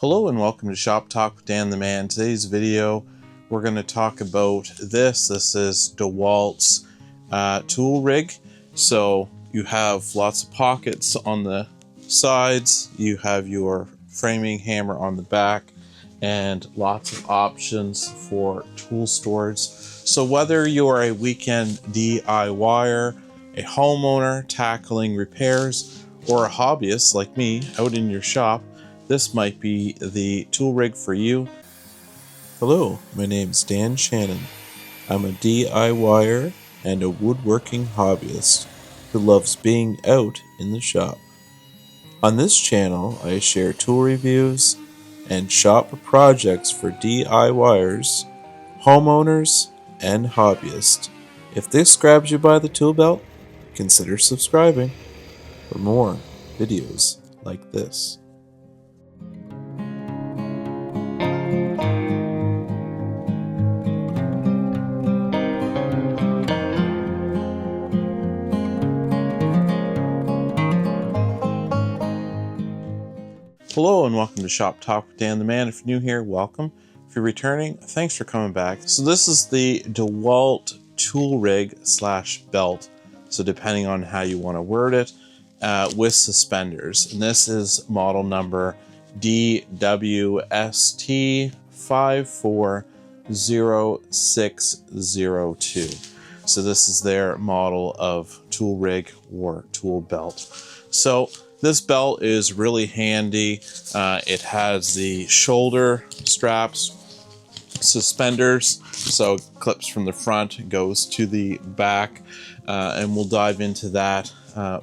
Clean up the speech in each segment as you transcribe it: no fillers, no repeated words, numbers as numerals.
Hello and welcome to Shop Talk with Dan the Man. Today's video we're going to talk about this. This is DEWALT's tool rig. So you have lots of pockets on the sides, you have your framing hammer on the back, and lots of options for tool storage. So whether you're a weekend DIYer, a homeowner tackling repairs, or a hobbyist like me out in your shop, this might be the tool rig for you. Hello, my name's Dan Shannon. I'm a DIYer and a woodworking hobbyist who loves being out in the shop. On this channel, I share tool reviews and shop projects for DIYers, homeowners, and hobbyists. If this grabs you by the tool belt, consider subscribing for more videos like this. Hello and welcome to Shop Talk with Dan the Man. If you're new here, welcome. If you're returning, thanks for coming back. So this is the DEWALT tool rig / belt. So depending on how you want to word it, with suspenders. And this is model number DWST540602. So this is their model of tool rig or tool belt. So this belt is really handy. It has the shoulder straps, suspenders, so it clips from the front, goes to the back, and we'll dive into that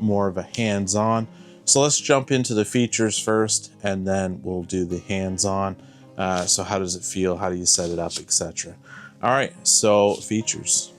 more of a hands-on. So let's jump into the features first, and then we'll do the hands-on. So how does it feel? How do you set it up, etc. All right, so features.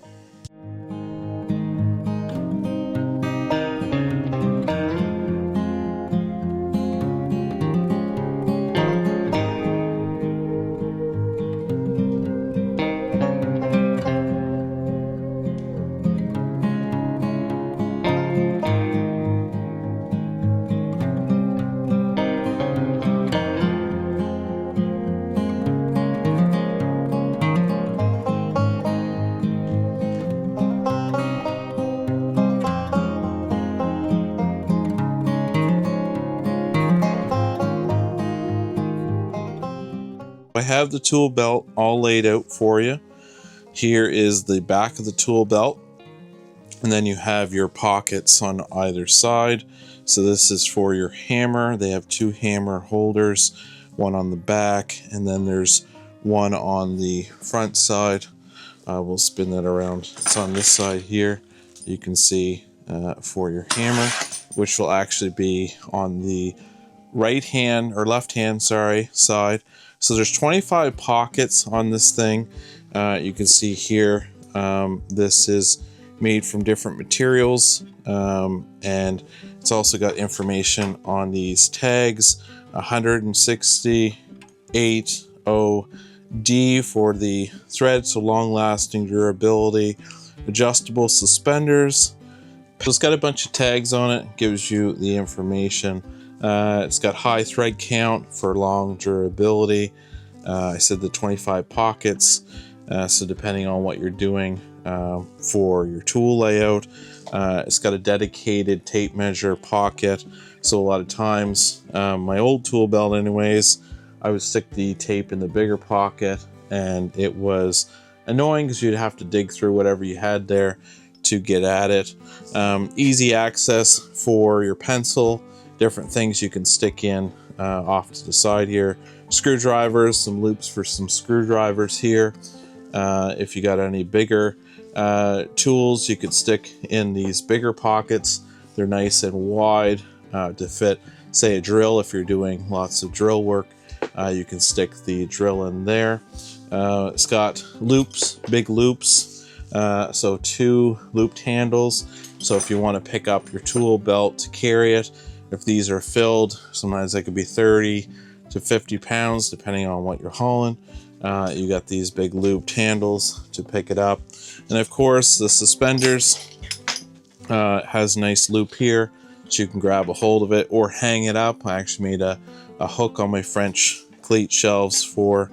I have the tool belt all laid out for you. Here is the back of the tool belt, and then you have your pockets on either side. So this is for your hammer. They have two hammer holders, one on the back, and then there's one on the front side. We'll spin that around. It's on this side here. You can see for your hammer, which will actually be on the right hand or left hand, side. So there's 25 pockets on this thing. You can see here, this is made from different materials, and it's also got information on these tags. 168.0D for the thread, so long-lasting durability. Adjustable suspenders. So it's got a bunch of tags on it, gives you the information. It's got high thread count for long durability. I said the 25 pockets, so depending on what you're doing for your tool layout, it's got a dedicated tape measure pocket. So a lot of times, my old tool belt anyways, I would stick the tape in the bigger pocket, and it was annoying because you'd have to dig through whatever you had there to get at it. Easy access for your pencil, different things you can stick in off to the side here. Screwdrivers, some loops for some screwdrivers here. If you got any bigger tools, you could stick in these bigger pockets. They're nice and wide to fit, say, a drill. If you're doing lots of drill work, you can stick the drill in there. It's got loops, big loops, so two looped handles. So if you want to pick up your tool belt to carry it, if these are filled, sometimes they could be 30 to 50 pounds, depending on what you're hauling. You got these big looped handles to pick it up. And of course, the suspenders has a nice loop here, so you can grab a hold of it or hang it up. I actually made a hook on my French cleat shelves for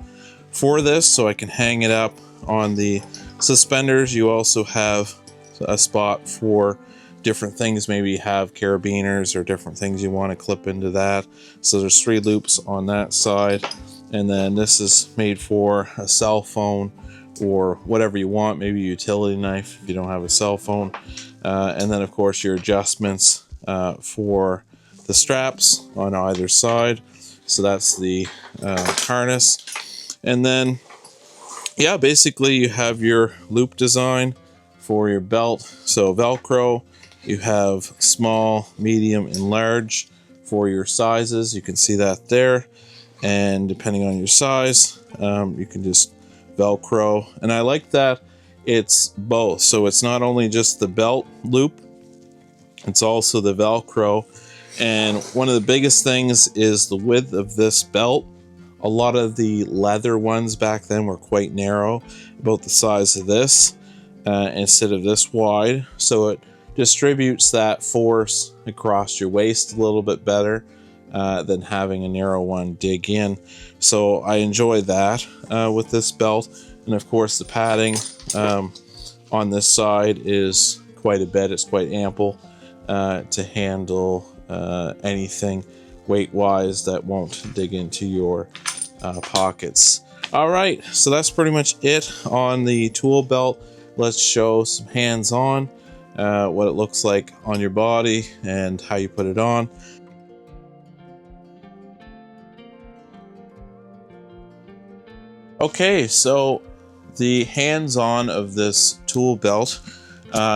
this, so I can hang it up on the suspenders. You also have a spot for different things. Maybe you have carabiners or different things you want to clip into that. So there's 3 loops on that side, and then this is made for a cell phone or whatever you want, maybe a utility knife if you don't have a cell phone. And then of course your adjustments for the straps on either side. So that's the harness. And then yeah, basically you have your loop design for your belt. So Velcro, you have small, medium, and large for your sizes. You can see that there. And depending on your size, you can just Velcro. And I like that it's both. So it's not only just the belt loop, it's also the Velcro. And one of the biggest things is the width of this belt. A lot of the leather ones back then were quite narrow, about the size of this, instead of this wide. So it distributes that force across your waist a little bit better than having a narrow one dig in. So I enjoy that with this belt. And of course the padding on this side is quite a bit. It's quite ample to handle anything weight-wise that won't dig into your pockets. All right, so that's pretty much it on the tool belt. Let's show some hands-on what it looks like on your body and how you put it on. Okay, so the hands-on of this tool belt,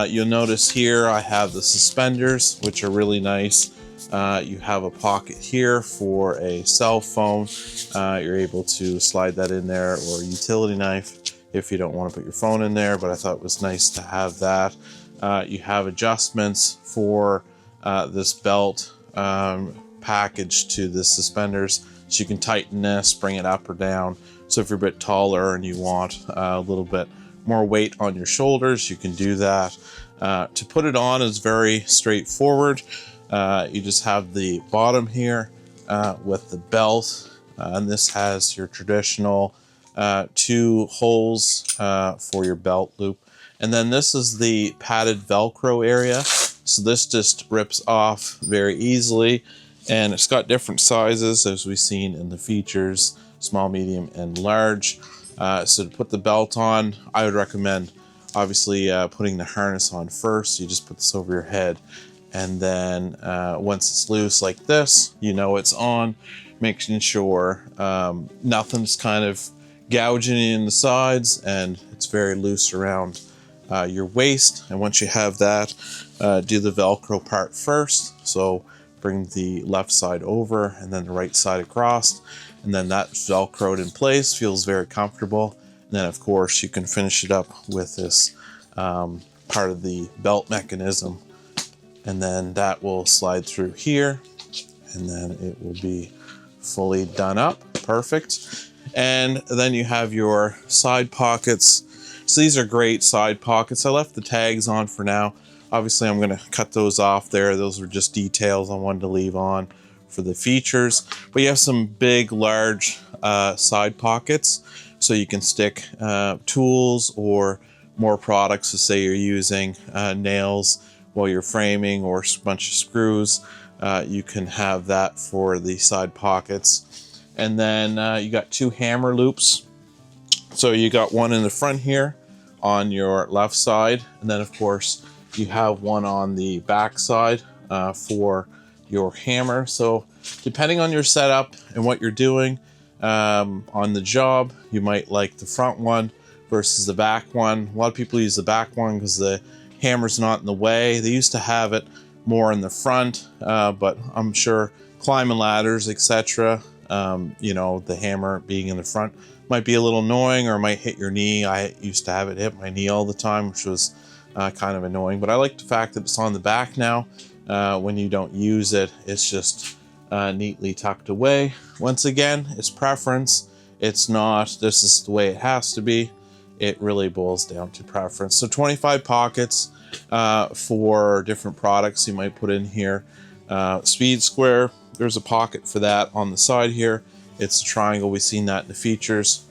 you'll notice here I have the suspenders, which are really nice. You have a pocket here for a cell phone. You're able to slide that in there, or a utility knife if you don't want to put your phone in there, but I thought it was nice to have that. You have adjustments for this belt package to the suspenders, so you can tighten this, bring it up or down. So if you're a bit taller and you want a little bit more weight on your shoulders, you can do that. To put it on is very straightforward. You just have the bottom here with the belt, and this has your traditional 2 holes for your belt loop. And then this is the padded Velcro area. So this just rips off very easily, and it's got different sizes as we've seen in the features, small, medium, and large. So to put the belt on, I would recommend obviously putting the harness on first. You just put this over your head, and then once it's loose like this, you know it's on, making sure nothing's kind of gouging in the sides, and it's very loose around your waist. And once you have that, do the Velcro part first. So bring the left side over and then the right side across, and then that's Velcroed in place, feels very comfortable. And then of course you can finish it up with this part of the belt mechanism, and then that will slide through here, and then it will be fully done up. Perfect. And then you have your side pockets. So these are great side pockets. I left the tags on for now. Obviously I'm going to cut those off there. Those are just details I wanted to leave on for the features. But you have some big, large side pockets, so you can stick tools or more products. So say you're using nails while you're framing, or a bunch of screws, you can have that for the side pockets. And then you got 2 hammer loops. So you got one in the front here on your left side, and then of course you have one on the back side for your hammer. So depending on your setup and what you're doing on the job, you might like the front one versus the back one. A lot of people use the back one because the hammer's not in the way. They used to have it more in the front, but I'm sure climbing ladders, etc., you know, the hammer being in the front might be a little annoying, or might hit your knee. I used to have it hit my knee all the time, which was kind of annoying. But I like the fact that it's on the back now. When you don't use it, it's just neatly tucked away. Once again, it's preference. It's not, this is the way it has to be. It really boils down to preference. So 25 pockets for different products you might put in here. Speed square, there's a pocket for that on the side here. It's a triangle. We've seen that in the features.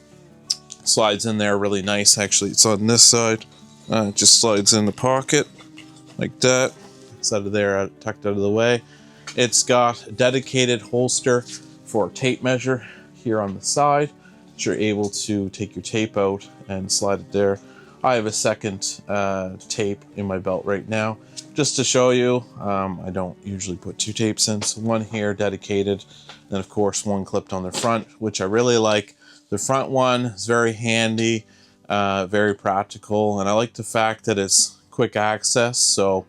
Slides in there really nice. Actually, it's on this side. It just slides in the pocket like that. It's out of there, tucked out of the way. It's got a dedicated holster for tape measure here on the side. You're able to take your tape out and slide it there. I have a second tape in my belt right now, just to show you. I don't usually put two tapes in, so one here dedicated, then of course one clipped on the front, which I really like. The front one is very handy, very practical, and I like the fact that it's quick access. So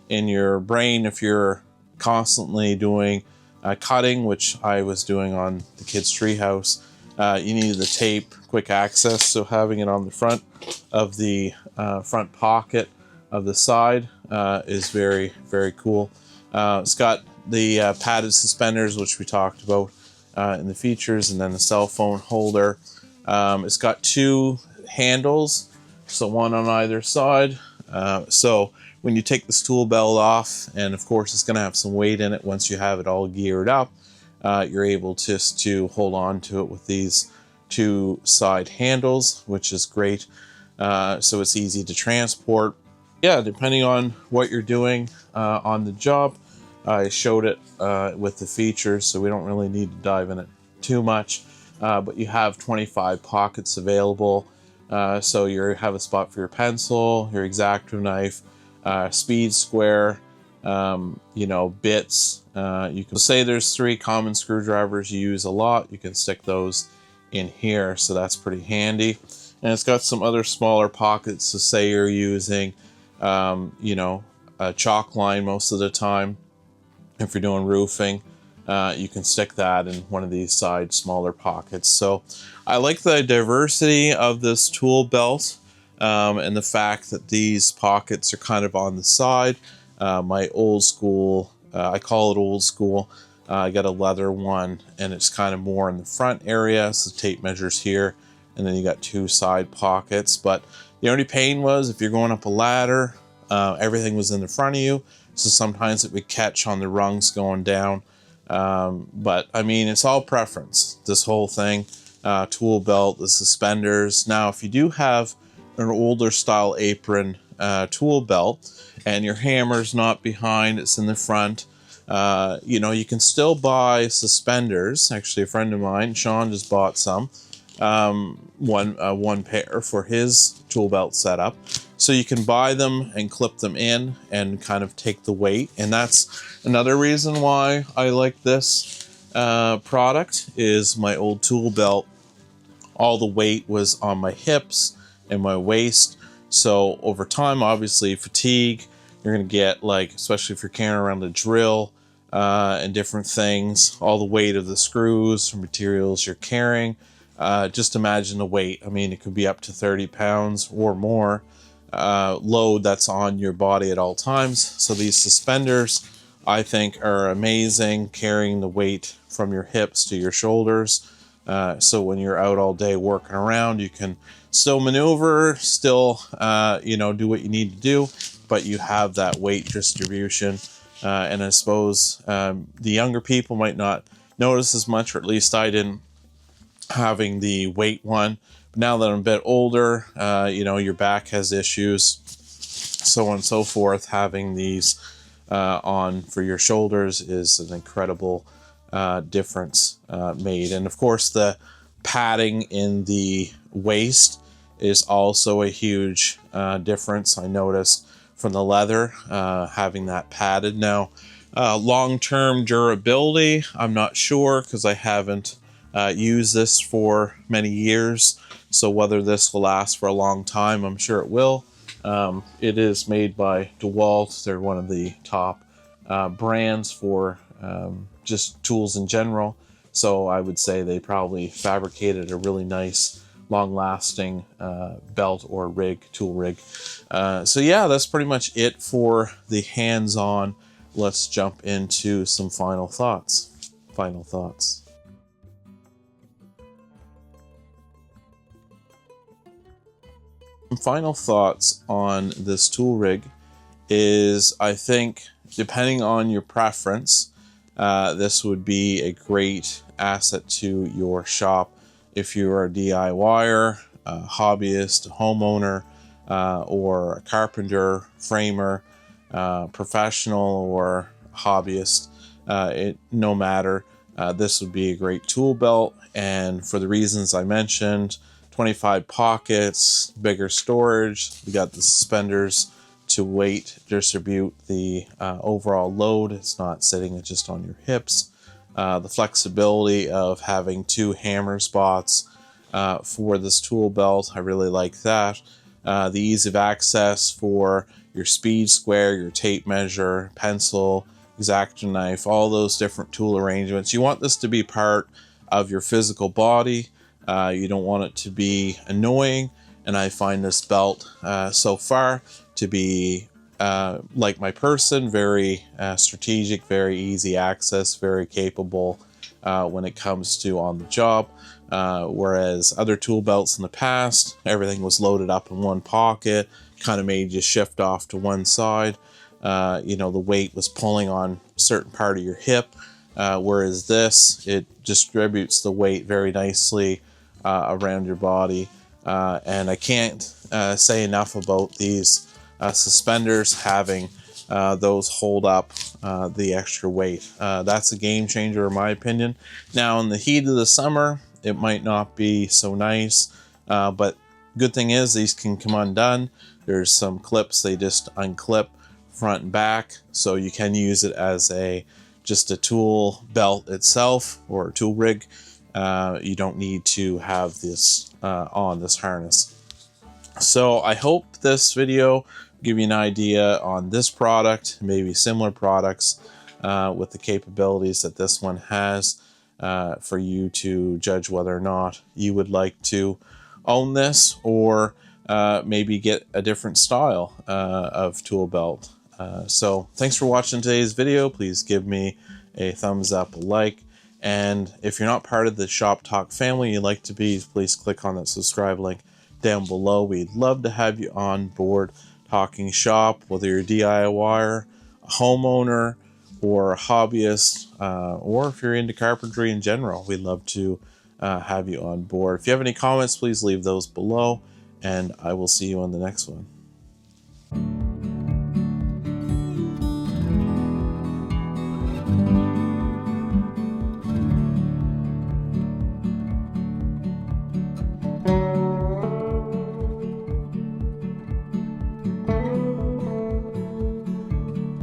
in your brain, if you're constantly doing cutting, which I was doing on the kids' treehouse, you needed the tape, quick access. So having it on the front of the front pocket of the side is very, very cool. It's got the padded suspenders, which we talked about in the features, and then the cell phone holder. It's got two handles, so one on either side. So when you take this tool belt off, and of course it's going to have some weight in it once you have it all geared up, you're able just to hold on to it with these two side handles, which is great. So it's easy to transport. Yeah, depending on what you're doing on the job. I showed it with the features, so we don't really need to dive in it too much. But you have 25 pockets available. So you have a spot for your pencil, your X-Acto knife, speed square, you know, bits. You can say there's 3 common screwdrivers you use a lot. You can stick those in here, so that's pretty handy. And it's got some other smaller pockets. So say you're using, you know, a chalk line most of the time. If you're doing roofing, you can stick that in one of these side smaller pockets. So I like the diversity of this tool belt, and the fact that these pockets are kind of on the side. My old school, I call it old school. I got a leather one, and it's kind of more in the front area. So tape measures here, and then you got 2 side pockets. But the only pain was if you're going up a ladder, everything was in the front of you. So sometimes it would catch on the rungs going down. But I mean, it's all preference, this whole thing. Tool belt, the suspenders. Now, if you do have an older style apron tool belt and your hammer's not behind, it's in the front, you know, you can still buy suspenders. Actually, a friend of mine, Sean, just bought some. One pair for his tool belt setup. So you can buy them and clip them in and kind of take the weight. And that's another reason why I like this product. Is my old tool belt, all the weight was on my hips and my waist. So over time, obviously fatigue, you're gonna get, like, especially if you're carrying around a drill and different things, all the weight of the screws or materials you're carrying. Just imagine the weight. I mean, it could be up to 30 pounds or more load that's on your body at all times. So these suspenders, I think, are amazing, carrying the weight from your hips to your shoulders. So when you're out all day working around, you can still maneuver, still, you know, do what you need to do, but you have that weight distribution. And I suppose the younger people might not notice as much, or at least I didn't, having the weight one. But now that I'm a bit older, you know, your back has issues, so on and so forth. Having these on for your shoulders is an incredible difference made. And of course, the padding in the waist is also a huge difference. I noticed from the leather, having that padded. Now, long-term durability, I'm not sure, because I haven't used this for many years. So whether this will last for a long time, I'm sure it will. It is made by DEWALT. They're one of the top brands for just tools in general. So I would say they probably fabricated a really nice, long-lasting belt or rig, tool rig. So yeah, that's pretty much it for the hands-on. Let's jump into some final thoughts. Final thoughts on this tool rig is, I think, depending on your preference, this would be a great asset to your shop. If you're a DIYer, a hobbyist, a homeowner, or a carpenter, framer, professional or hobbyist, no matter, this would be a great tool belt. And for the reasons I mentioned, 25 pockets, bigger storage, we got the suspenders to weight distribute the overall load. It's not sitting just on your hips. The flexibility of having 2 hammer spots for this tool belt, I really like that. The ease of access for your speed square, your tape measure, pencil, X-Acto knife, all those different tool arrangements. You want this to be part of your physical body. You don't want it to be annoying, and I find this belt so far to be like my person, very strategic, very easy access, very capable when it comes to on the job. Whereas other tool belts in the past, everything was loaded up in one pocket, kind of made you shift off to one side. You know, the weight was pulling on a certain part of your hip, whereas this, it distributes the weight very nicely around your body. And I can't say enough about these suspenders having those hold up the extra weight. That's a game changer in my opinion. Now in the heat of the summer, it might not be so nice, but good thing is these can come undone. There's some clips they just unclip front and back, so you can use it as just a tool belt itself or a tool rig. You don't need to have this on this harness. So I hope this video give you an idea on this product, maybe similar products with the capabilities that this one has, for you to judge whether or not you would like to own this, or maybe get a different style of tool belt. So thanks for watching today's video. Please give me a thumbs up, a like, and if you're not part of the Shop Talk family you'd like to be, please click on that subscribe link down below. We'd love to have you on board talking shop, whether you're a DIYer, a homeowner, or a hobbyist, or if you're into carpentry in general. We'd love to have you on board. If you have any comments, please leave those below, and I will see you on the next one.